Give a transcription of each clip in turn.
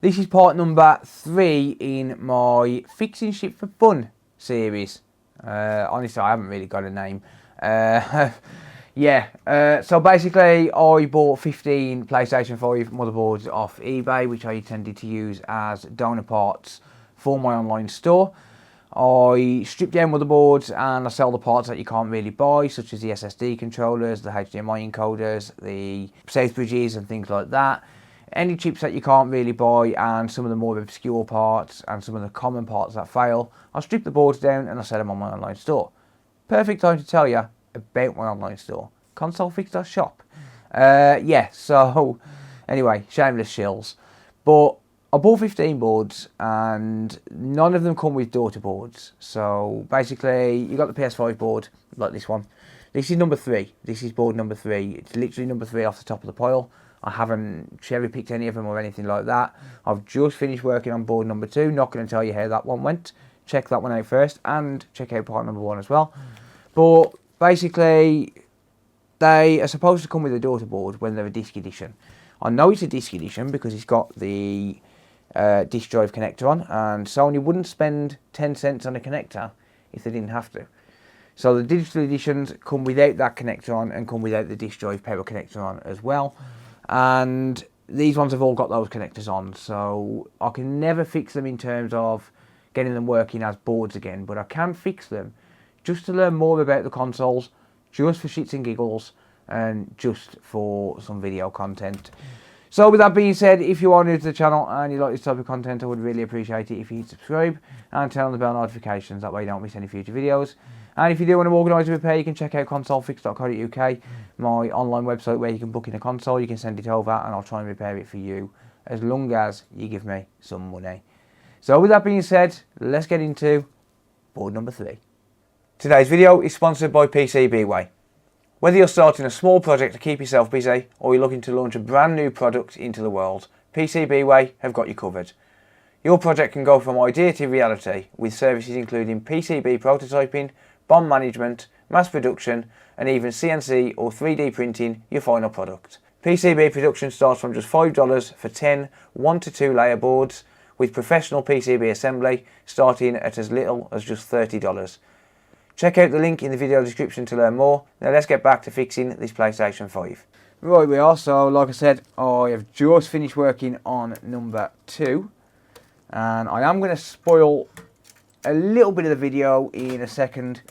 This is part number 3 in my Fixing Shit for Fun series. Honestly, I haven't really got a name. So basically I bought 15 PlayStation 5 motherboards off eBay, which I intended to use as donor parts for my online store. I strip down motherboards and I sell the parts that you can't really buy, such as the SSD controllers, the HDMI encoders, the safe bridges and things like that. Any chips that you can't really buy, and some of the more obscure parts and some of the common parts that fail, I'll strip the boards down and I'll sell them on my online store. Perfect time to tell you about my online store, consolefix.shop. So anyway, shameless shills. But I bought 15 boards and none of them come with daughter boards. So basically, you got the PS5 board, like this one. This is number 3. This is board number 3. It's literally number 3 off the top of the pile. I haven't cherry picked any of them or anything like that. I've just finished working on board number 2. Not going to tell you how that one went. Check that one out first and check out part number 1 as well. But basically, they are supposed to come with a daughter board when they're a disc edition. I know it's a disc edition because it's got the disc drive connector on, and Sony wouldn't spend 10 cents on a connector if they didn't have to. So the digital editions come without that connector on and come without the disc drive power connector on as well. And these ones have all got those connectors on, so I can never fix them in terms of getting them working as boards again, but I can fix them just to learn more about the consoles, just for shits and giggles, and just for some video content. So with that being said, if you are new to the channel and you like this type of content, I would really appreciate it if you hit subscribe and turn on the bell notifications, that way you don't miss any future videos. And if you do want to organise a repair, you can check out consolefix.co.uk, my online website where you can book in a console, you can send it over and I'll try and repair it for you, as long as you give me some money. So with that being said, let's get into board number 3. Today's video is sponsored by PCBWay. Whether you're starting a small project to keep yourself busy or you're looking to launch a brand new product into the world, PCBWay have got you covered. Your project can go from idea to reality with services including PCB prototyping, BOM management, mass production, and even CNC or 3D printing your final product. PCB production starts from just $5 for 10 1 to 2 layer boards, with professional PCB assembly starting at as little as just $30. Check out the link in the video description to learn more. Now let's get back to fixing this PlayStation 5. Right, we are. So like I said, I have just finished working on number 2. And I am going to spoil a little bit of the video in a second.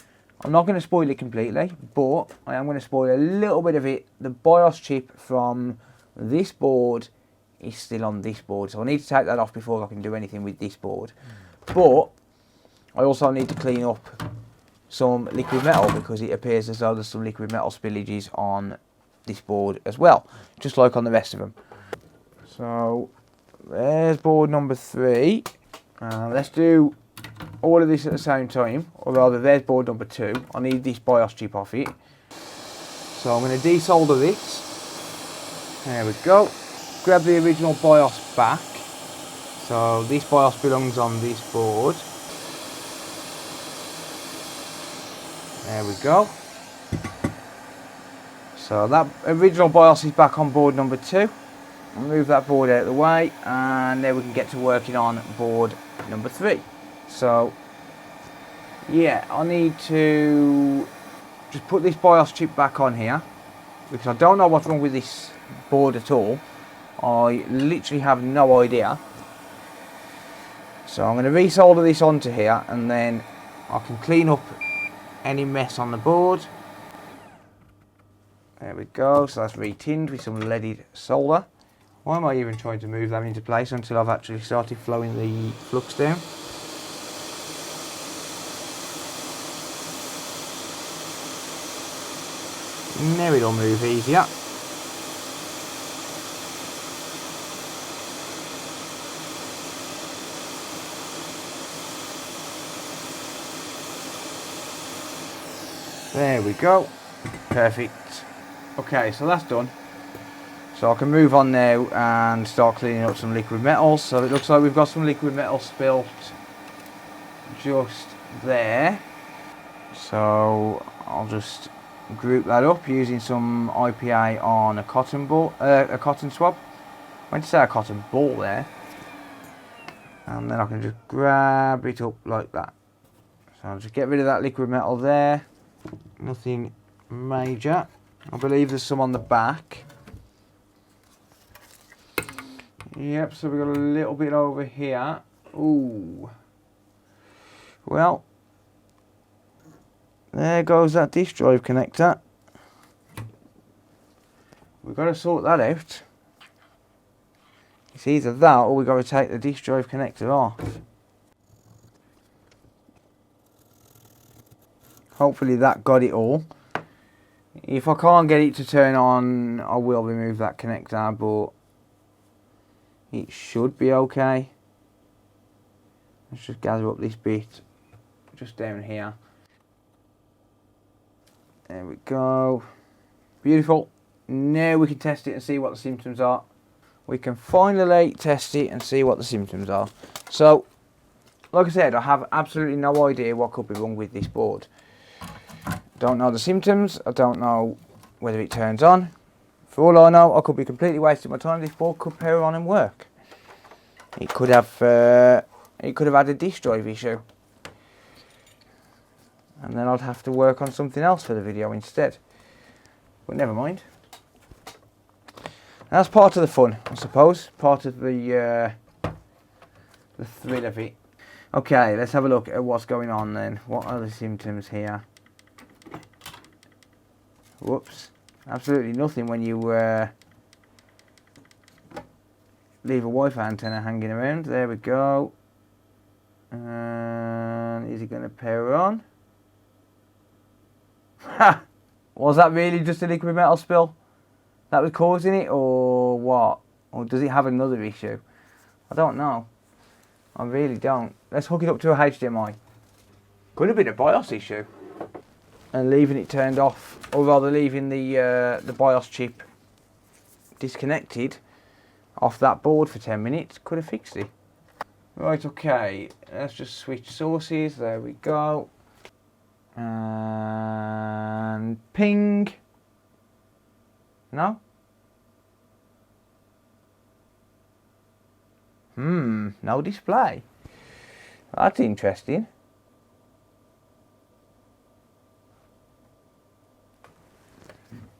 I'm not going to spoil it completely, but I am going to spoil a little bit of it. The BIOS chip from this board is still on this board, so I need to take that off before I can do anything with this board. But I also need to clean up some liquid metal because it appears as though there's some liquid metal spillages on this board as well, just like on the rest of them. So there's board number 3. Let's do all of this at the same time, or rather there's board number 2. I need this BIOS chip off it. So I'm going to desolder this. There we go. Grab the original BIOS back. So this BIOS belongs on this board. There we go. So that original BIOS is back on board number 2. I'll move that board out of the way and then we can get to working on board number 3. So yeah, I need to just put this BIOS chip back on here because I don't know what's wrong with this board at all. I literally have no idea. So I'm going to resolder this onto here and then I can clean up any mess on the board. There we go. So that's retinned with some leaded solder. Why am I even trying to move that into place until I've actually started flowing the flux down? Now it'll move easier. There we go. Perfect. Okay, so that's done. So I can move on now and start cleaning up some liquid metals. So it looks like we've got some liquid metal spilt just there. So I'll just group that up using some IPA on a cotton ball, a cotton swab. I meant to say a cotton ball there. And then I can just grab it up like that. So I'll just get rid of that liquid metal there. Nothing major. I believe there's some on the back. Yep, so we've got a little bit over here. Ooh. Well, there goes that disk drive connector. We've got to sort that out. It's either that or we've got to take the disk drive connector off. Hopefully that got it all. If I can't get it to turn on, I will remove that connector, but it should be okay. Let's just gather up this bit just down here. There we go. Beautiful. Now we can test it and see what the symptoms are. We can finally test it and see what the symptoms are. So, like I said, I have absolutely no idea what could be wrong with this board. Don't know the symptoms. I don't know whether it turns on. For all I know, I could be completely wasting my time. This board could power on and work. It could have had a disk drive issue. And then I'd have to work on something else for the video instead. But never mind. That's part of the fun, I suppose. Part of the thrill of it. Okay, let's have a look at what's going on then. What are the symptoms here? Whoops. Absolutely nothing when you leave a Wi-Fi antenna hanging around. There we go. And is it going to power on? Ha! Was that really just a liquid metal spill that was causing it, or what? Or does it have another issue? I don't know. I really don't. Let's hook it up to a HDMI. Could have been a BIOS issue. And leaving it turned off, or rather leaving the BIOS chip disconnected off that board for 10 minutes could have fixed it. Right, okay, let's just switch sources. There we go. And ping. No? No display. That's interesting.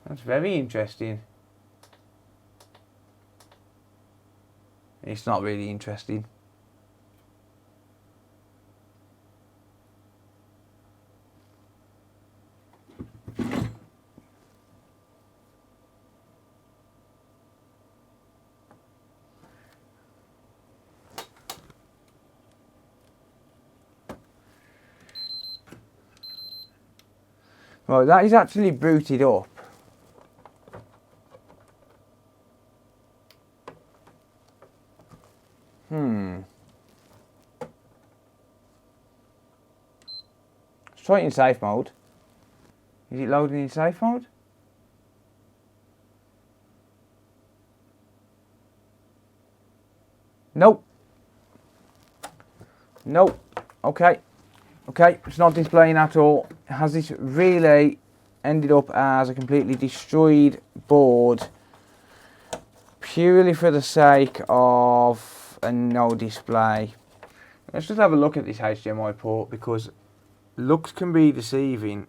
That's very interesting. It's not really interesting. Right, that is actually booted up. Let's try it in safe mode. Is it loading in safe mode? Nope. Nope. Okay. Okay, it's not displaying at all. Has this really ended up as a completely destroyed board purely for the sake of a no display? Let's just have a look at this HDMI port, because looks can be deceiving,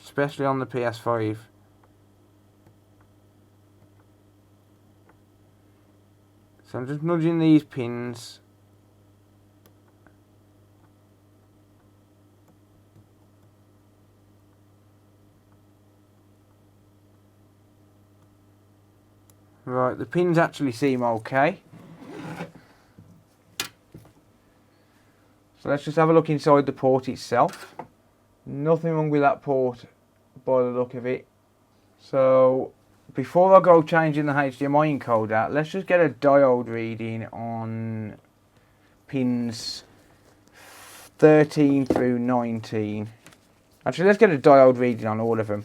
especially on the PS5. So I'm just nudging these pins. Right, the pins actually seem okay. So let's just have a look inside the port itself. Nothing wrong with that port by the look of it. So before I go changing the HDMI encoder, let's just get a diode reading on pins 13 through 19. Actually, let's get a diode reading on all of them.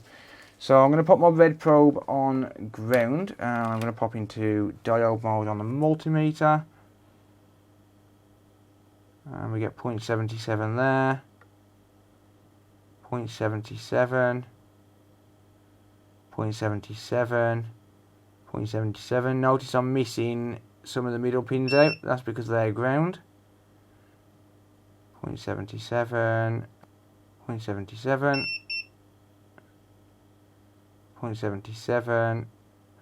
So I'm going to pop my red probe on ground, and I'm going to pop into diode mode on the multimeter. And we get 0.77 there, 0.77, 0.77, 0.77. Notice I'm missing some of the middle pins out. That's because they're ground. 0.77, 0.77, 0.77,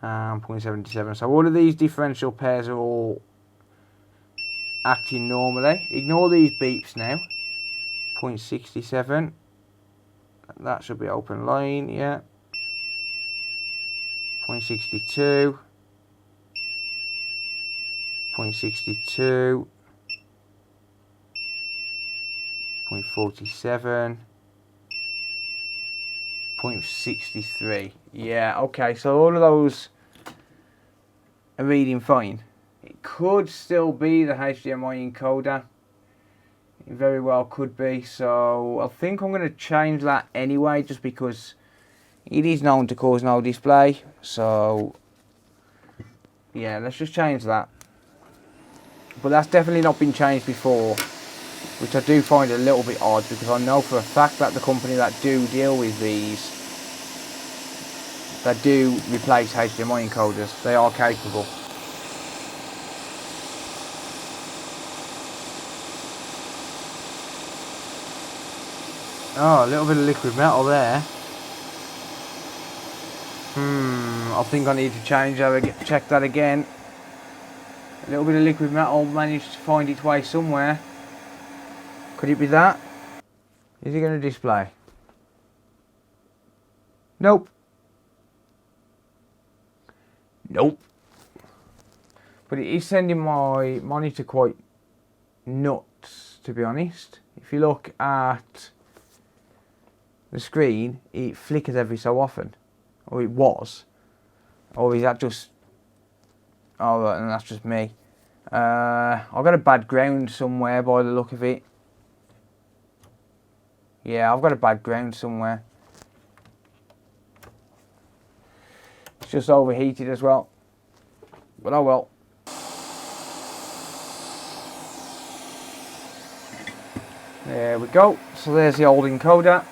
and 0.77. So all of these differential pairs are all acting normally. Ignore these beeps now. 0.67. That should be open line, yeah. 0.62. 0.62. 0.47. 0.63. Yeah, okay, so all of those are reading fine. It could still be the HDMI encoder. It very well could be, so I think I'm going to change that anyway, just because it is known to cause no display. So yeah, let's just change that. But that's definitely not been changed before, which I do find a little bit odd, because I know for a fact that the company that do deal with these, that do replace HDMI encoders, they are capable. Oh, a little bit of liquid metal there. I think I need to change that, check that again. A little bit of liquid metal managed to find its way somewhere. Could it be that? Is it going to display? Nope. Nope. But it is sending my monitor quite nuts, to be honest. If you look at the screen, it flickers every so often. Or it was. Or is that just... Oh, right, and that's just me. I've got a bad ground somewhere by the look of it. Yeah, I've got a bad ground somewhere. It's just overheated as well. But oh well. There we go. So there's the old encoder.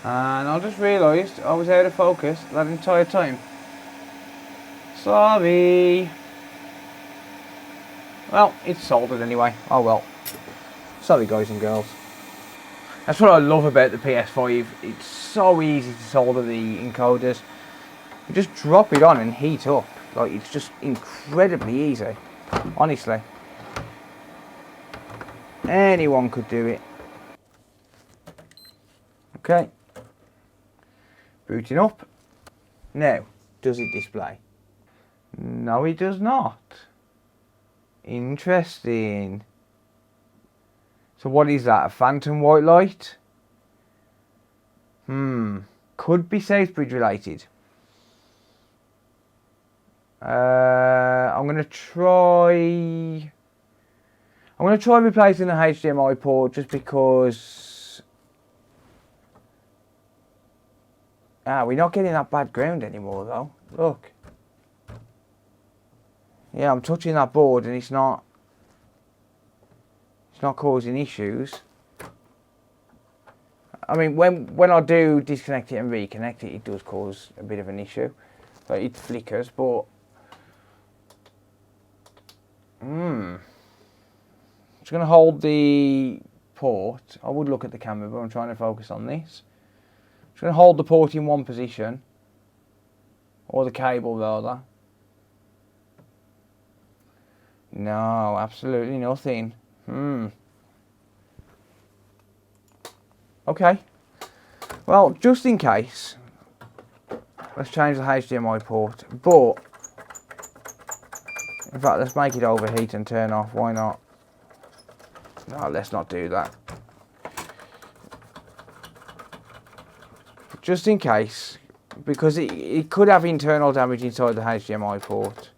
And I just realised I was out of focus that entire time. Sorry. Well, it's soldered anyway. Oh well. Sorry guys and girls. That's what I love about the PS5. It's so easy to solder the encoders. You just drop it on and heat up. Like, it's just incredibly easy. Honestly. Anyone could do it. Okay. Booting up. Now, does it display? No, it does not. Interesting. So what is that? A phantom white light? Could be Southbridge related. I'm gonna try replacing the HDMI port, just because we're not getting that bad ground anymore though. Look. Yeah, I'm touching that board and it's not causing issues. I mean, when I do disconnect it and reconnect it, it does cause a bit of an issue. Like, it flickers, but just going to hold the port. I would look at the camera, but I'm trying to focus on this. Just going to hold the port in one position, or the cable rather. No, absolutely nothing. Okay. Well, just in case, let's change the HDMI port. But in fact, let's make it overheat and turn off. Why not? No, let's not do that. Just in case, because it could have internal damage inside the HDMI port.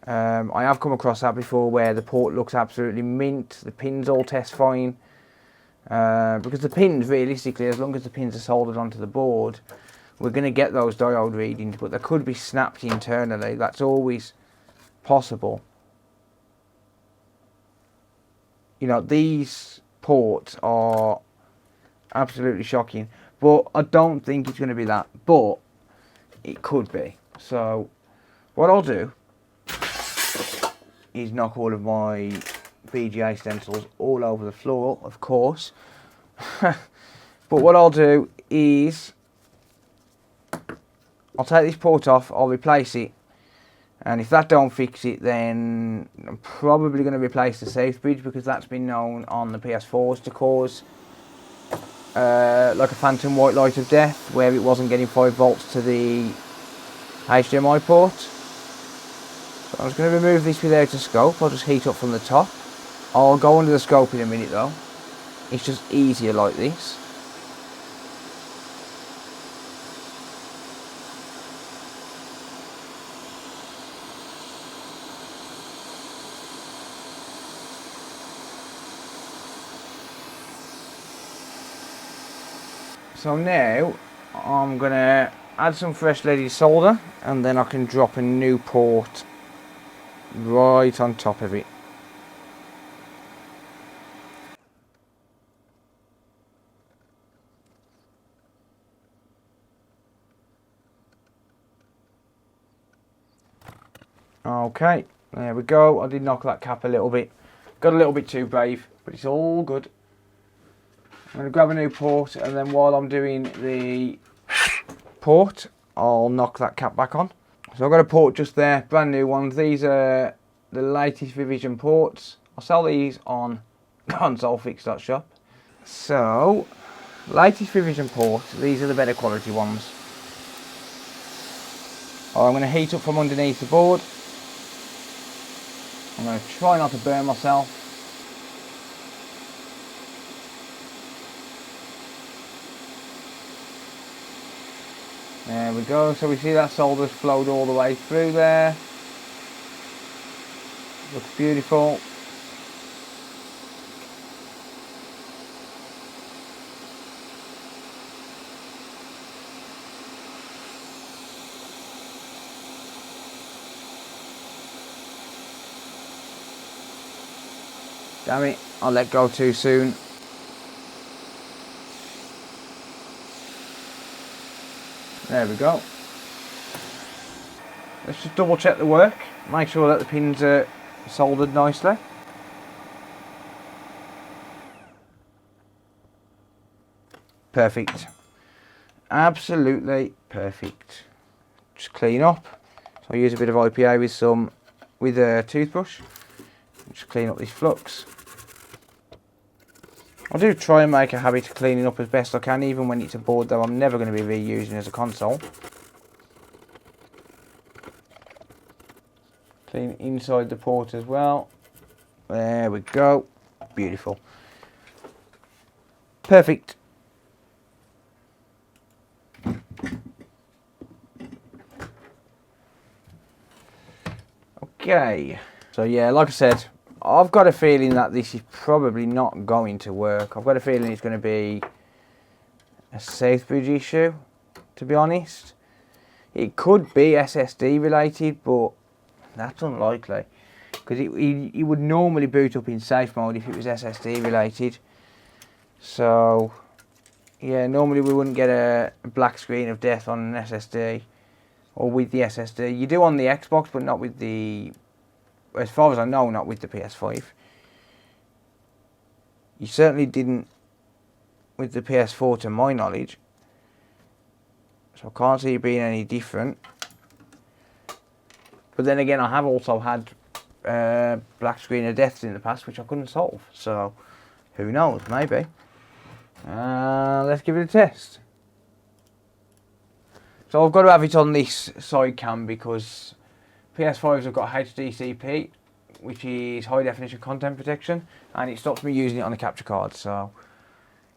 I have come across that before, where the port looks absolutely mint, the pins all test fine. Because the pins, realistically, as long as the pins are soldered onto the board, we're going to get those diode readings, but they could be snapped internally. That's always possible. You know, these ports are absolutely shocking. But I don't think it's going to be that. But it could be. So what I'll do is knock all of my VGA stencils all over the floor, of course. But what I'll do is I'll take this port off, I'll replace it, and if that don't fix it, then I'm probably going to replace the safe bridge, because that's been known on the PS4s to cause like a phantom white light of death, where it wasn't getting 5 volts to the HDMI port. So I'm just going to remove this without a scope. I'll just heat up from the top. I'll go under the scope in a minute though. It's just easier like this. So now I'm going to add some fresh leaded solder, and then I can drop a new port right on top of it. Okay, there we go. I did knock that cap a little bit. Got a little bit too brave, but it's all good. I'm going to grab a new port, and then while I'm doing the port, I'll knock that cap back on. So I've got a port just there, brand new ones. These are the latest revision ports. I'll sell these on consolefix.shop. So, latest revision port, these are the better quality ones. I'm going to heat up from underneath the board. I'm going to try not to burn myself. There we go, so we see that solder's flowed all the way through there. Looks beautiful. Damn it, I let go too soon. There we go. Let's just double check the work. Make sure that the pins are soldered nicely. Perfect. Absolutely perfect. Just clean up. So I use a bit of IPA with a toothbrush. Just clean up this flux. I do try and make a habit of cleaning up as best I can, even when it's a board that I'm never going to be reusing as a console. Clean inside the port as well. There we go. Beautiful. Perfect. Okay. So yeah, like I said, I've got a feeling that this is probably not going to work. I've got a feeling it's going to be a Southbridge issue, to be honest. It could be SSD related, but that's unlikely, because it would normally boot up in safe mode if it was SSD related. So yeah, normally we wouldn't get a black screen of death on an SSD, or with the SSD. You do on the Xbox, but not with the, as far as I know, not with the PS5. You certainly didn't with the PS4 to my knowledge. So I can't see it being any different. But then again, I have also had black screen of deaths in the past, which I couldn't solve. So who knows, maybe. Let's give it a test. So I've got to have it on this side cam because PS5s have got HDCP, which is high definition content protection, and it stops me using it on the capture card. So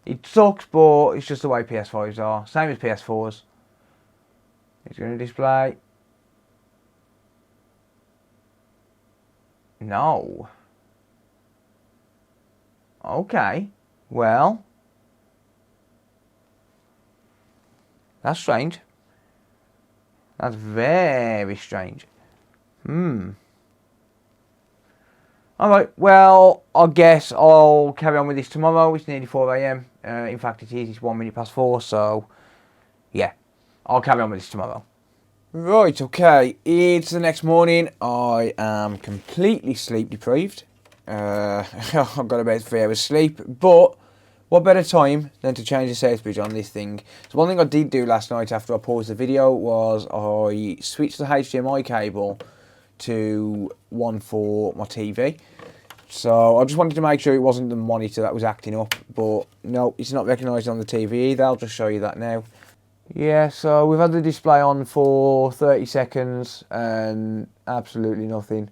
it sucks, but it's just the way PS5s are. Same as PS4s. It's going to display. No. Okay. Well, that's strange. That's very strange. Alright, well, I guess I'll carry on with this tomorrow. It's nearly 4 AM. In fact, it is. It's 1 minute past 4, so yeah, I'll carry on with this tomorrow. Right, okay, it's the next morning. I am completely sleep deprived. I've got about 3 hours sleep, but what better time than to change the south bridge on this thing. So one thing I did do last night after I paused the video was I switched the HDMI cable to one for my TV. So I just wanted to make sure it wasn't the monitor that was acting up, but no, it's not recognised on the TV either. I'll just show you that now. Yeah, so we've had the display on for 30 seconds and absolutely nothing.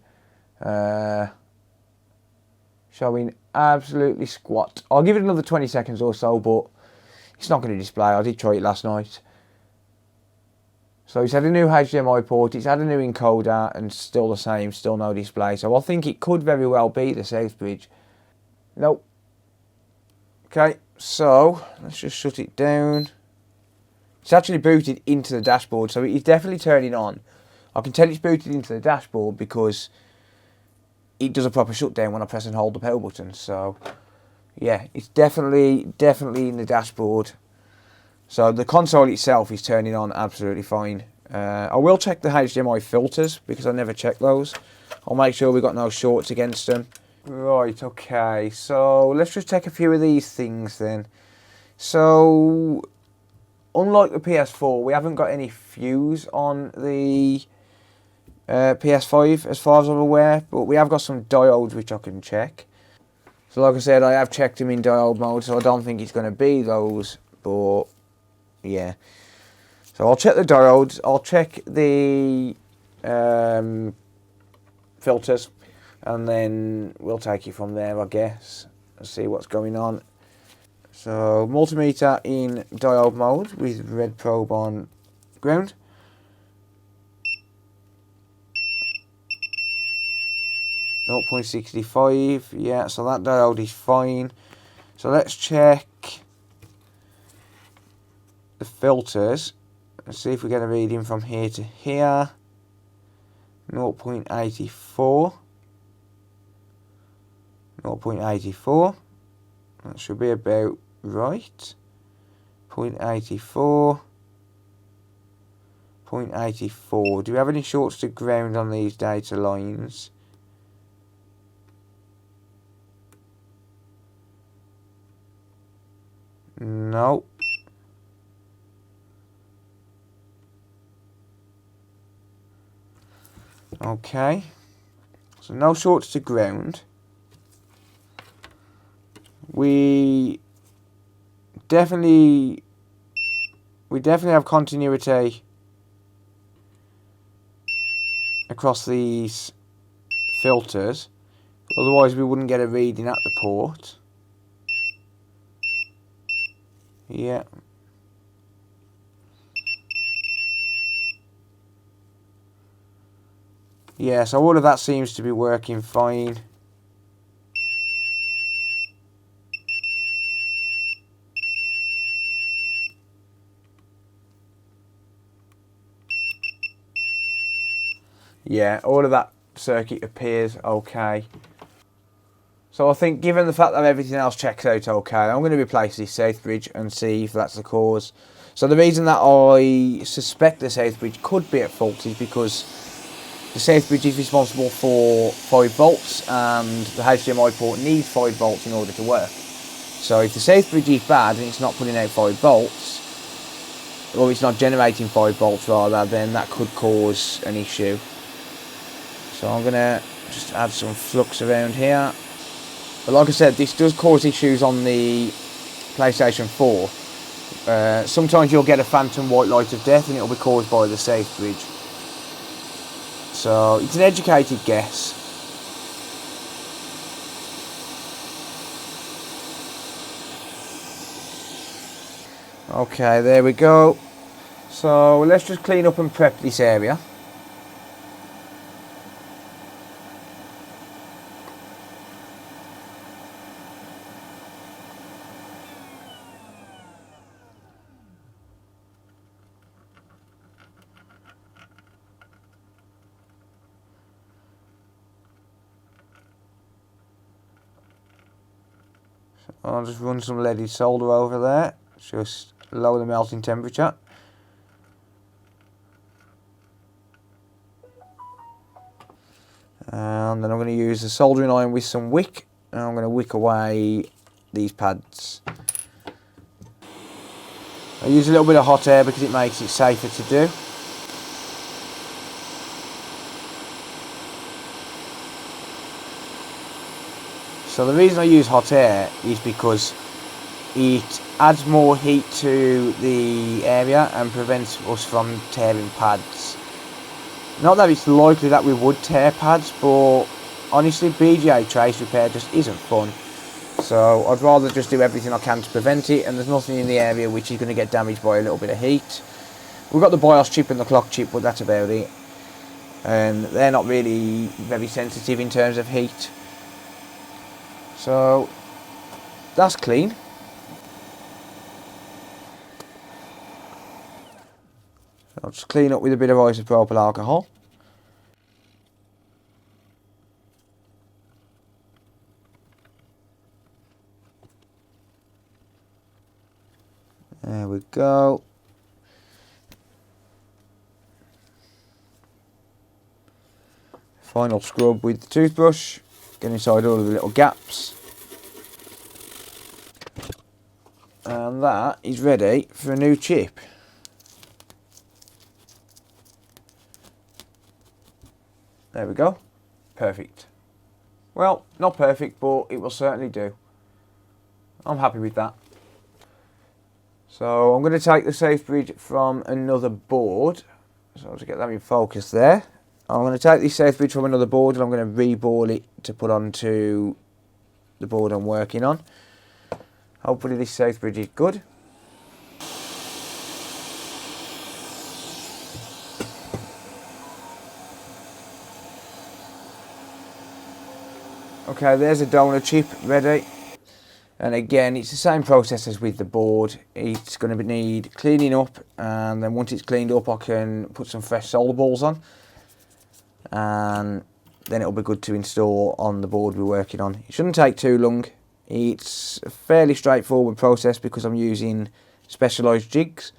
Showing absolutely squat. I'll give it another 20 seconds or so, but it's not going to display. I did try it last night. So it's had a new HDMI port, it's had a new encoder, and still the same, still no display. So I think it could very well be the south bridge. Nope. Okay, so let's just shut it down. It's actually booted into the dashboard, so it is definitely turning on. I can tell it's booted into the dashboard because it does a proper shutdown when I press and hold the power button. So yeah, it's definitely in the dashboard. So the console itself is turning on absolutely fine. I will check the HDMI filters because I never check those. I'll make sure we've got no shorts against them. Right, okay, so let's just check a few of these things then. So, unlike the PS4, we haven't got any fuse on the PS5 as far as I'm aware, but we have got some diodes which I can check. So like I said, I have checked them in diode mode, so I don't think it's going to be those, but yeah. So I'll check the diodes, I'll check the filters, and then we'll take it from there, I guess, and see what's going on. So multimeter in diode mode with red probe on ground. .65, yeah, so that diode is fine. So let's check the filters and see if we get a reading from here to here. 0.84. 0.84. That should be about right. 0.84. 0.84. Do we have any shorts to ground on these data lines? No. Okay. So no shorts to ground. We definitely have continuity across these filters. Otherwise we wouldn't get a reading at the port. Yeah. Yeah, so all of that seems to be working fine. Yeah, all of that circuit appears okay. So I think given the fact that everything else checks out okay, I'm going to replace this south bridge and see if that's the cause. So the reason that I suspect the south bridge could be at fault is because the south bridge is responsible for 5 volts and the HDMI port needs 5 volts in order to work. So if the south bridge is bad and it's not putting out 5 volts, or it's not generating 5 volts rather, then that could cause an issue. So I'm going to just add some flux around here. But like I said, this does cause issues on the PlayStation 4. Sometimes you'll get a phantom white light of death and it'll be caused by the south bridge. So it's an educated guess. Okay, there we go. So let's just clean up and prep this area. I'll just run some leaded solder over there, just lower the melting temperature. And then I'm going to use the soldering iron with some wick, and I'm going to wick away these pads. I use a little bit of hot air because it makes it safer to do. So the reason I use hot air is because it adds more heat to the area and prevents us from tearing pads. Not that it's likely that we would tear pads, but honestly BGA trace repair just isn't fun. So I'd rather just do everything I can to prevent it, and there's nothing in the area which is going to get damaged by a little bit of heat. We've got the BIOS chip and the clock chip, but that's about it. And they're not really very sensitive in terms of heat. So that's clean. I'll just clean up with a bit of isopropyl alcohol. There we go. Final scrub with the toothbrush. Get inside all of the little gaps. And that is ready for a new chip. There we go. Perfect. Well, not perfect, but it will certainly do. I'm happy with that. So I'm going to take the safe bridge from another board. So I'll just get that in focus there. I'm going to take this safe bridge from another board and I'm going to reball it to put onto the board I'm working on. Hopefully this safe bridge is good. Okay, there's a donor chip ready. And again, it's the same process as with the board. It's going to need cleaning up, and then once it's cleaned up, I can put some fresh solder balls on. And then it'll be good to install on the board we're working on. It shouldn't take too long. It's a fairly straightforward process because I'm using specialised jigs,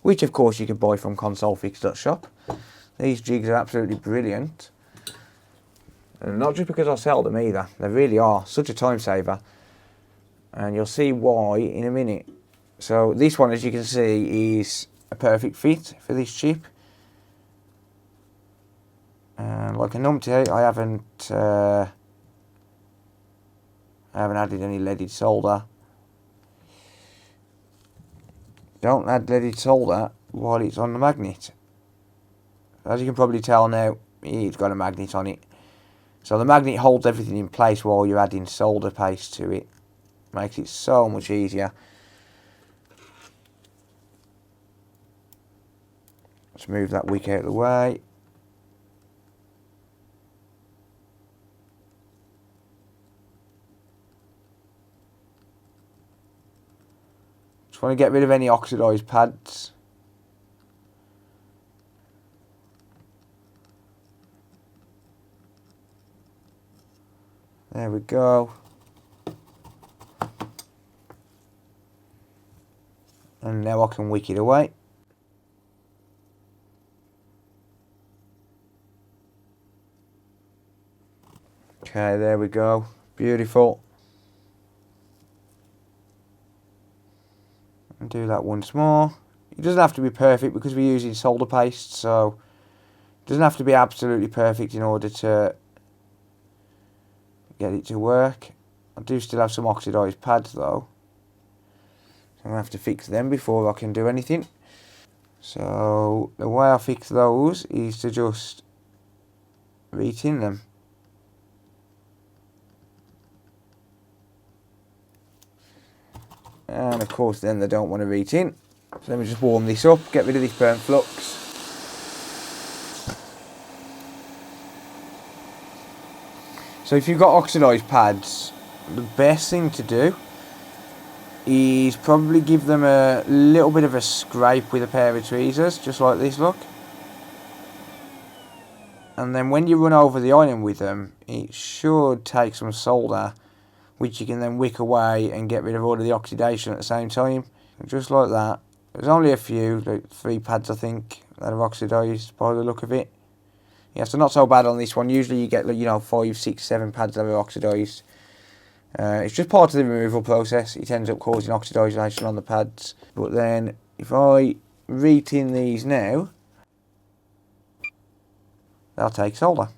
which of course you can buy from consolefix.shop. These jigs are absolutely brilliant. And not just because I sell them either, they really are such a time saver. And you'll see why in a minute. So this one, as you can see, is a perfect fit for this chip. And like a numpty, I haven't added any leaded solder. Don't add leaded solder while it's on the magnet. As you can probably tell now, it's got a magnet on it. So the magnet holds everything in place while you're adding solder paste to it. Makes it so much easier. Let's move that wick out of the way. Just want to get rid of any oxidised pads. There we go. And now I can wick it away. Okay, there we go. Beautiful. And do that once more. It doesn't have to be perfect because we're using solder paste, so it doesn't have to be absolutely perfect in order to get it to work. I do still have some oxidised pads though. I'm going to have to fix them before I can do anything. So the way I fix those is to just re-tin them. And of course then they don't want to re-tin. So let me just warm this up, get rid of this burnt flux. So if you've got oxidised pads, the best thing to do is probably give them a little bit of a scrape with a pair of tweezers, just like this, look. And then when you run over the iron with them, it should take some solder which you can then wick away and get rid of all of the oxidation at the same time. Just like that. There's only a few, like 3 pads I think, that have oxidised by the look of it. Yeah, so not so bad on this one. Usually you get, you know, 5, 6, 7 pads that are oxidised. It's just part of the removal process. It ends up causing oxidation on the pads. But then if I re-tin these now, they'll take solder.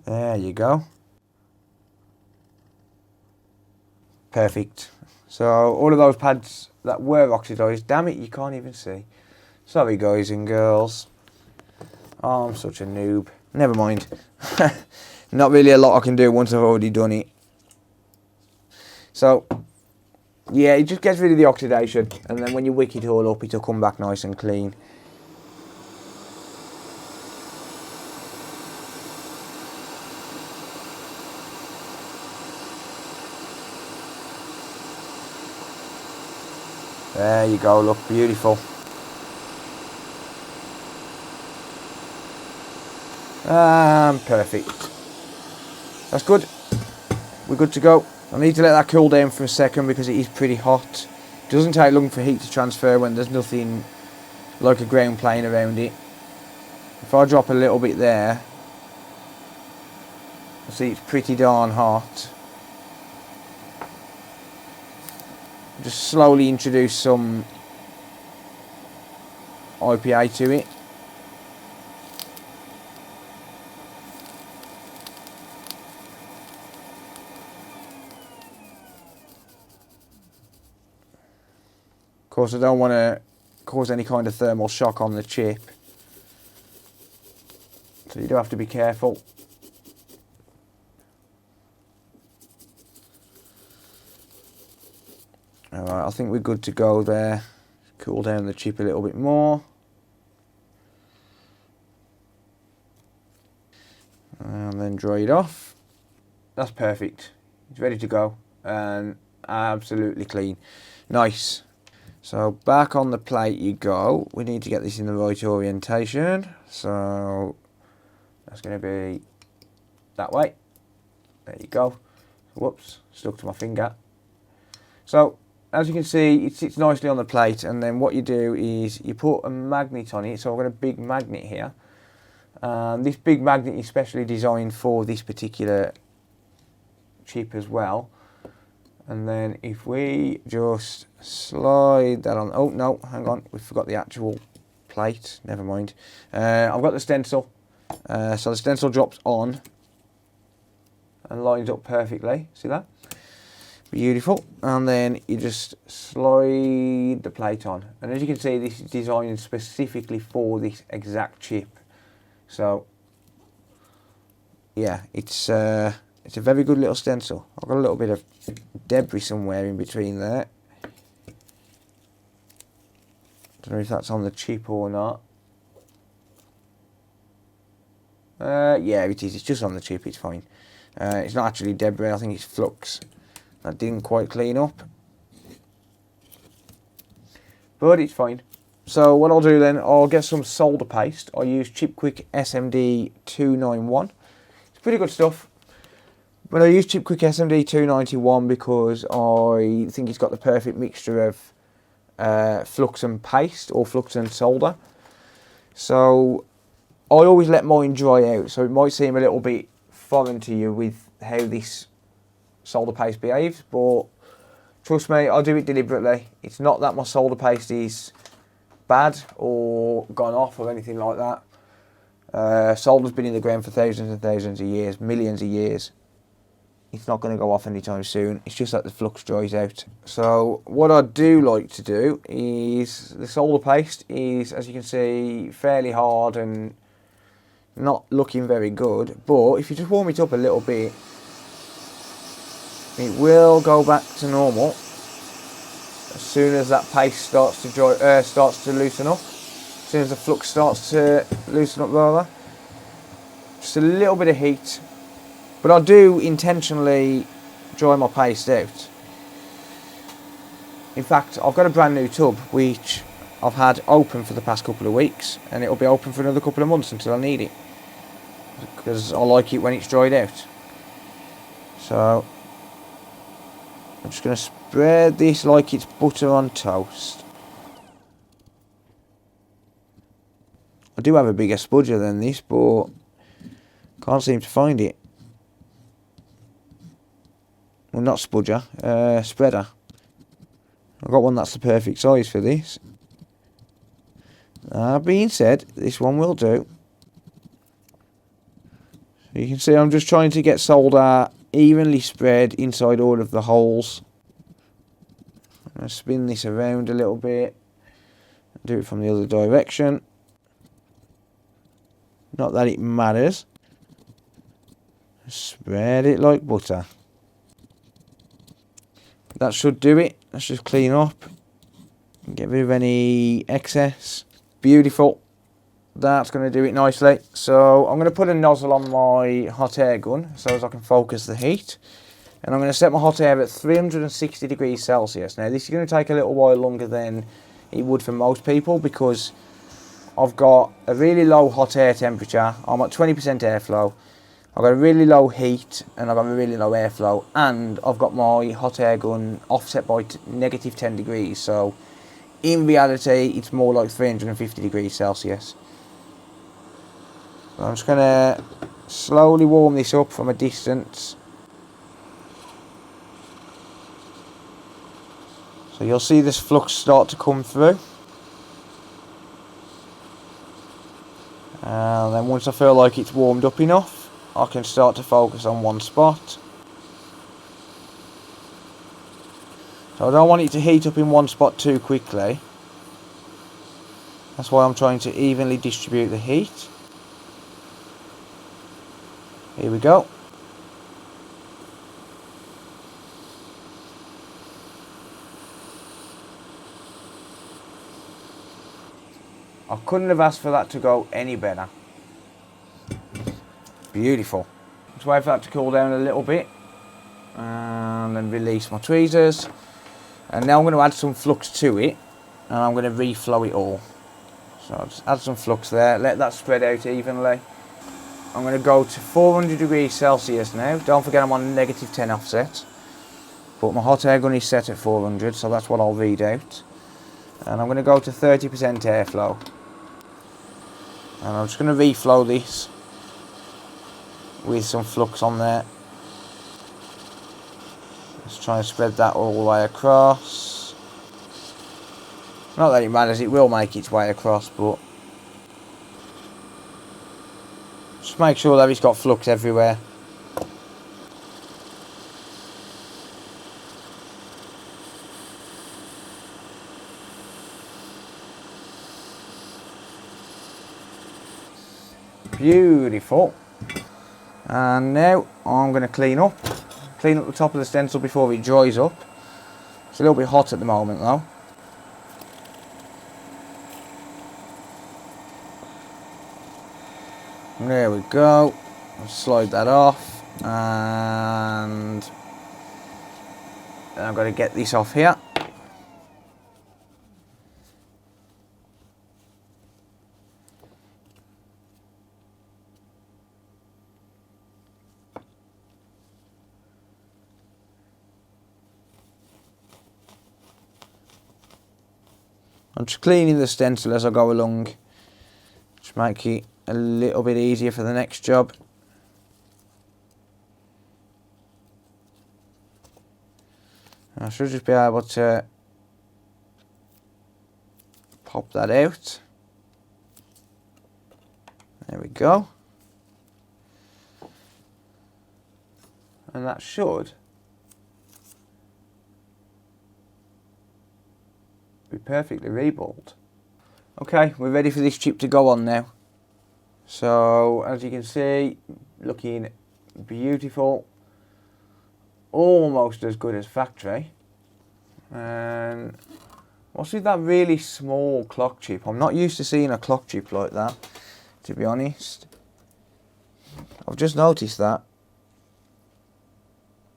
There you go. Perfect. So all of those pads that were oxidised, damn it, you can't even see. Sorry guys and girls. Oh, I'm such a noob. Never mind. Not really a lot I can do once I've already done it. So, yeah, it just gets rid of the oxidation, and then when you wick it all up, it'll come back nice and clean. There you go, look, beautiful. Perfect. That's good. We're good to go. I need to let that cool down for a second because it is pretty hot. It doesn't take long for heat to transfer when there's nothing like a ground plane around it. If I drop a little bit there, you'll see it's pretty darn hot. Just slowly introduce some IPA to it. Of course, I don't want to cause any kind of thermal shock on the chip, so you do have to be careful. Alright, I think we're good to go there. Cool down the chip a little bit more. And then dry it off. That's perfect. It's ready to go and absolutely clean. Nice. So back on the plate you go. We need to get this in the right orientation. So that's going to be that way. There you go. Whoops, stuck to my finger. So as you can see, it sits nicely on the plate, and then what you do is you put a magnet on it. So I've got a big magnet here. This big magnet is specially designed for this particular chip as well. And then if we just slide that on, oh no, hang on, we forgot the actual plate, never mind. I've got the stencil, so the stencil drops on and lines up perfectly, see that? Beautiful. And then you just slide the plate on. And as you can see, this is designed specifically for this exact chip. So, yeah, it's a very good little stencil. I've got a little bit of debris somewhere in between there. Don't know if that's on the chip or not. Yeah, it is. It's just on the chip. It's fine. It's not actually debris. I think it's flux. That didn't quite clean up. But it's fine. So what I'll do then, I'll get some solder paste. I use ChipQuick SMD 291. It's pretty good stuff. But I use ChipQuick SMD 291 because I think it's got the perfect mixture of flux and paste, or flux and solder. So I always let mine dry out, so it might seem a little bit foreign to you with how this solder paste behaves, but trust me, I do it deliberately. It's not that my solder paste is bad or gone off or anything like that. Solder's been in the ground for thousands and thousands of years, millions of years. It's not going to go off anytime soon. It's just that the flux dries out. So what I do like to do is, the solder paste is, as you can see, fairly hard and not looking very good. But if you just warm it up a little bit, it will go back to normal as soon as that paste starts to dry, starts to loosen up. As soon as the flux starts to loosen up, rather. Just a little bit of heat. But I do intentionally dry my paste out. In fact, I've got a brand new tub which I've had open for the past couple of weeks, and it'll be open for another couple of months until I need it. because I like it when it's dried out. So I'm just going to spread this like it's butter on toast. I do have a bigger spudger than this, but can't seem to find it. Well, not spudger, spreader. I've got one that's the perfect size for this. That being said, this one will do. So you can see I'm just trying to get solder evenly spread inside all of the holes. I'm going to spin this around a little bit. Do it from the other direction. Not that it matters. Spread it like butter. That should do it. Let's just clean up. Get rid of any excess. Beautiful. That's going to do it nicely. So I'm going to put a nozzle on my hot air gun so as I can focus the heat. And I'm going to set my hot air at 360 degrees Celsius. Now this is going to take a little while longer than it would for most people because I've got a really low hot air temperature. I'm at 20% airflow. I've got a really low heat and I've got a really low airflow, and I've got my hot air gun offset by negative 10 degrees. So in reality it's more like 350 degrees Celsius. So I'm just going to slowly warm this up from a distance. So you'll see this flux start to come through. And then once I feel like it's warmed up enough, I can start to focus on one spot. So I don't want it to heat up in one spot too quickly. That's why I'm trying to evenly distribute the heat. Here we go. I couldn't have asked for that to go any better. Beautiful. Just wait for that to cool down a little bit. And then release my tweezers. And now I'm going to add some flux to it. And I'm going to reflow it all. So I'll just add some flux there. Let that spread out evenly. I'm going to go to 400 degrees Celsius now. Don't forget I'm on negative 10 offset. But my hot air gun is set at 400, so that's what I'll read out. And I'm going to go to 30% airflow. And I'm just going to reflow this with some flux on there. Let's try and spread that all the way across. Not that it matters, it will make its way across, but just make sure that it's got flux everywhere. Beautiful. And now I'm going to clean up the top of the stencil before it dries up. It's a little bit hot at the moment though. There we go. I'll slide that off, and then I've got to get this off here. I'm just cleaning the stencil as I go along, just make it a little bit easier for the next job. I should just be able to pop that out. There we go. And that should be perfectly reballed. Okay, we're ready for this chip to go on now. So as you can see, looking beautiful, almost as good as factory. And what's with that really small clock chip? I'm not used to seeing a clock chip like that, to be honest. I've just noticed that.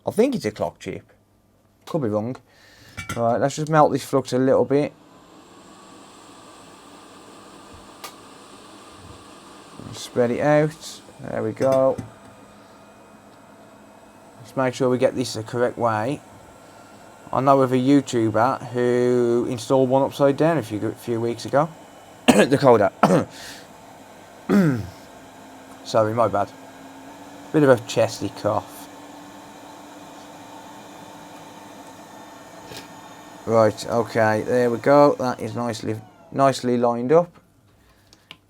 I think it's a clock chip, could be wrong. Right, let's just melt this flux a little bit. Spread it out. There we go. Let's make sure we get this the correct way. I know of a YouTuber who installed one upside down a few weeks ago. The coder. Sorry, my bad. Bit of a chesty cough. Right, okay, there we go. That is nicely lined up.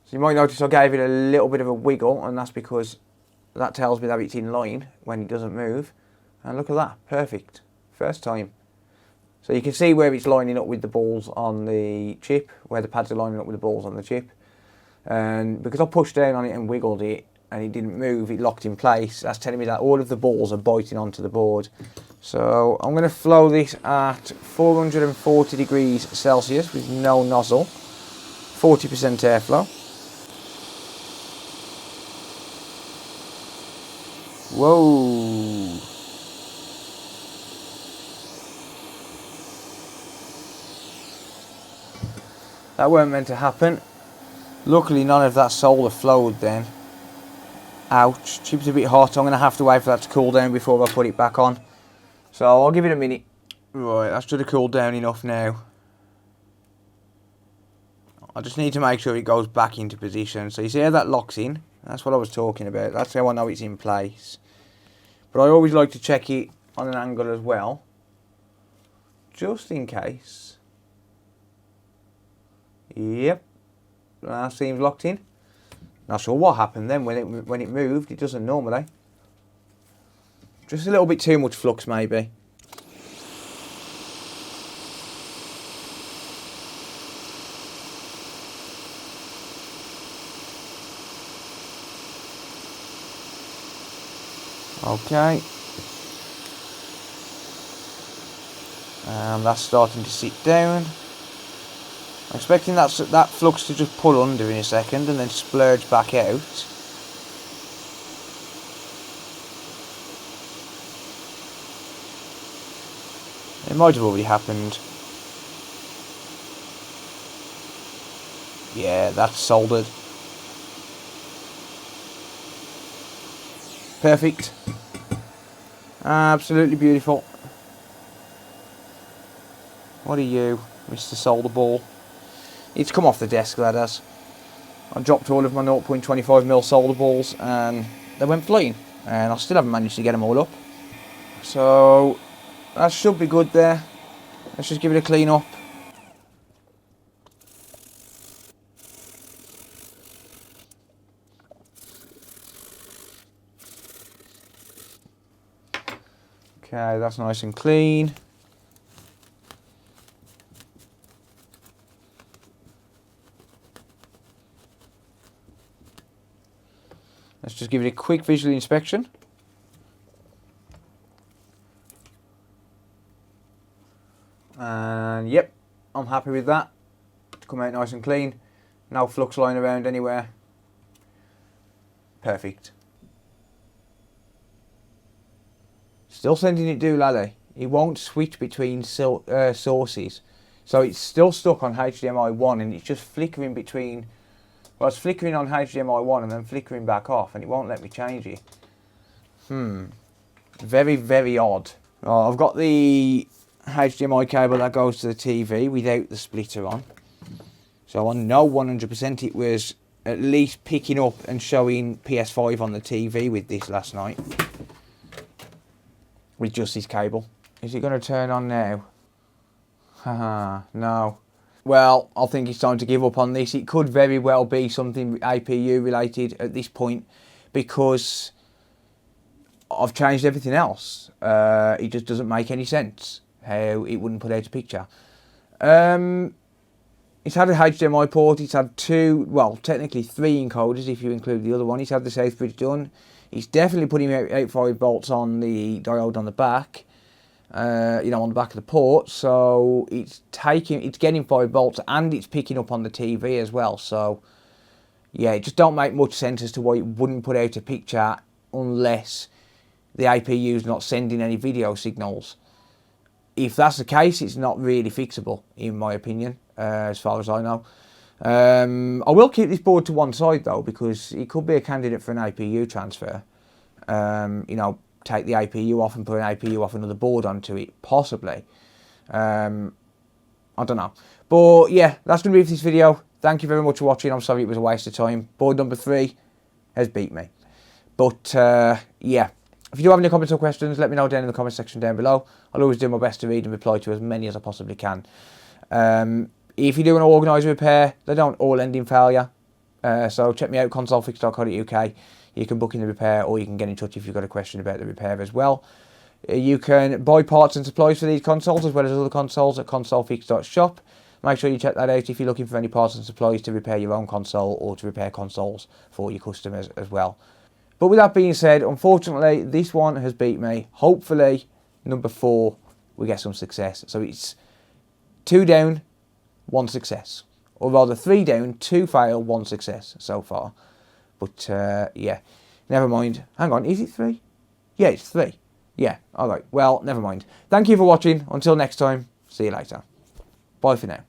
So you might notice I gave it a little bit of a wiggle, and that's because that tells me that it's in line when it doesn't move. And look at that, perfect. First time. So you can see where it's lining up with the balls on the chip, where the pads are lining up with the balls on the chip. And because I pushed down on it and wiggled it, and it didn't move, it locked in place, that's telling me that all of the balls are biting onto the board. So I'm going to flow this at 440 degrees Celsius with no nozzle, 40% airflow. Whoa! That weren't meant to happen. Luckily none of that solder flowed then. Ouch, chip's a bit hot, I'm going to have to wait for that to cool down before I put it back on. So I'll give it a minute. Right, that should have cooled down enough now. I just need to make sure it goes back into position. So you see how that locks in? That's what I was talking about. That's how I know it's in place. But I always like to check it on an angle as well, just in case. Yep, that seems locked in. Not sure what happened then when it moved. It doesn't normally. Just a little bit too much flux maybe. Okay. And that's starting to sit down. I'm expecting that flux to just pull under in a second and then splurge back out. It might have already happened. Yeah, that's soldered. Perfect. Absolutely beautiful. What are you, Mr. Solder Ball? It's come off the desk, that has. I dropped all of my 0.25mm solder balls and they went flying. And I still haven't managed to get them all up. So that should be good there. Let's just give it a clean up. Okay, that's nice and clean. Let's just give it a quick visual inspection. And yep, I'm happy with that. It's come out nice and clean. No flux lying around anywhere. Perfect. Still sending it doolally. It won't switch between sources. So it's still stuck on HDMI 1 and it's just flickering between. Well, it's flickering on HDMI 1 and then flickering back off, and it won't let me change it. Very, very odd. Right, I've got the HDMI cable that goes to the TV without the splitter on. So I know 100% it was at least picking up and showing PS5 on the TV with this last night. With just this cable. Is it going to turn on now? Haha, no. Well, I think it's time to give up on this. It could very well be something APU related at this point because I've changed everything else. It just doesn't make any sense how it wouldn't put out a picture. It's had a HDMI port. It's had two, well, technically three encoders if you include the other one. It's had the South Bridge done. It's definitely putting out 5 volts on the diode on the back. On the back of the port, so it's getting 5 volts and it's picking up on the TV as well. So yeah, it just don't make much sense as to why it wouldn't put out a picture unless the APU is not sending any video signals. If that's the case, it's not really fixable in my opinion, as far as I know. I will keep this board to one side though, because it could be a candidate for an APU transfer. You know, take the APU off and put an APU off another board onto it, possibly. I don't know. But yeah, that's going to be it for this video. Thank you very much for watching. I'm sorry it was a waste of time. Board number 3 has beat me. But yeah, if you do have any comments or questions, let me know down in the comment section down below. I'll always do my best to read and reply to as many as I possibly can. If you do want to organise a repair, they don't all end in failure. So check me out, consolefix.co.uk. You can book in the repair, or you can get in touch if you've got a question about the repair as well. You can buy parts and supplies for these consoles as well as other consoles at consolefix.shop. Make sure you check that out if you're looking for any parts and supplies to repair your own console or to repair consoles for your customers as well. But with that being said, unfortunately, this one has beat me. Hopefully, number 4, we get some success. So it's 2 down, 1 success. Or rather, 3 down, 2 fail, 1 success so far. But, yeah, never mind. Hang on, is it 3? Yeah, it's 3. Yeah, alright. Well, never mind. Thank you for watching. Until next time, see you later. Bye for now.